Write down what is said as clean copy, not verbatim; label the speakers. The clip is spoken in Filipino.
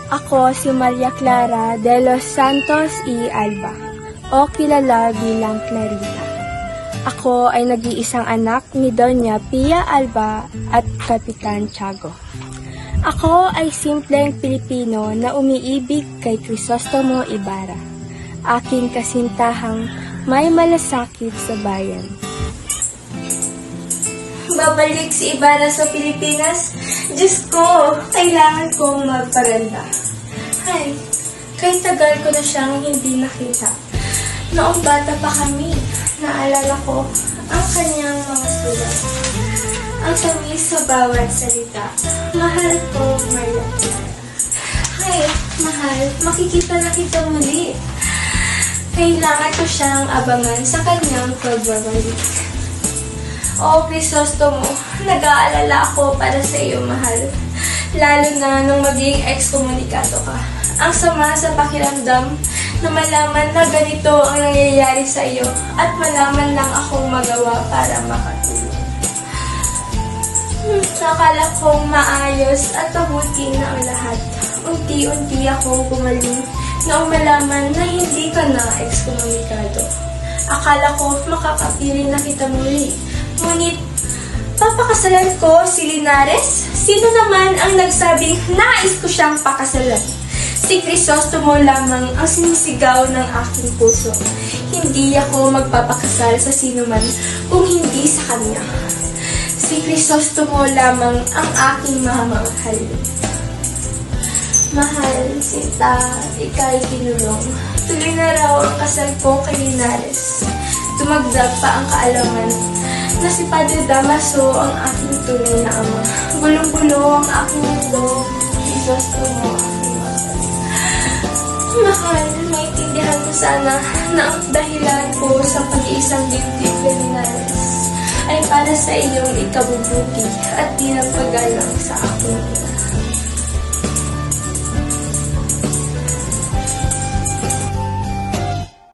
Speaker 1: Ako si Maria Clara de los Santos y Alba, o kilala bilang Clarita. Ako ay nag-iisang anak ni Doña Pia Alba at Kapitan Tiago. Ako ay simpleng Pilipino na umiibig kay Crisostomo Ibarra, aking kasintahang may malasakit sa bayan.
Speaker 2: Babalik si Ibarra sa Pilipinas? Diyos ko, kailangan kong magparanda. Ay, kay tagal ko na siyang hindi nakita. Noong bata pa kami, naalala ko ang kanyang mga sulat. Ang tamis sa bawat salita. Mahal ko, Maria Clara. Ay, mahal, makikita na kita muli. Kailangan ko siyang abangan sa kanyang pagbabalik. O Crisostomo, nag-aalala ako para sa iyo, mahal. Lalo na nung maging ex-komunikado ka. Ang sama sa pakiramdam na malaman na ganito ang nangyayari sa iyo at malaman lang akong magawa para makatulong. Nakala kong maayos at mabuti na ang lahat. Unti-unti akong gumaling noong malaman na hindi ka na ex-komunikado. Akala ko makakapiling na kita muli. Ngunit, papakasalan ko si Linares? Sino naman ang nagsabing nais ko siyang pakasalan? Si Crisostomo lamang ang sinisigaw ng aking puso. Hindi ako magpapakasal sa sino man kung hindi sa kanya. Si Crisostomo lamang ang aking mamamahal. Mahal, sinta, ika'y kinulong. Tuloy na raw ang kasal ko kay Linares. Tumagdag pa ang kaalaman na si Padre Damaso ang aking tunay na ama. Bulong-bulo ang aking mundo. Crisostomo ang aking mahal. Mahal, maintindihan ko sana na ang dahilan ko sa pag-iisang dibdib kay Linares ay para sa iyong ikabubuti at di ng paggalang sa aking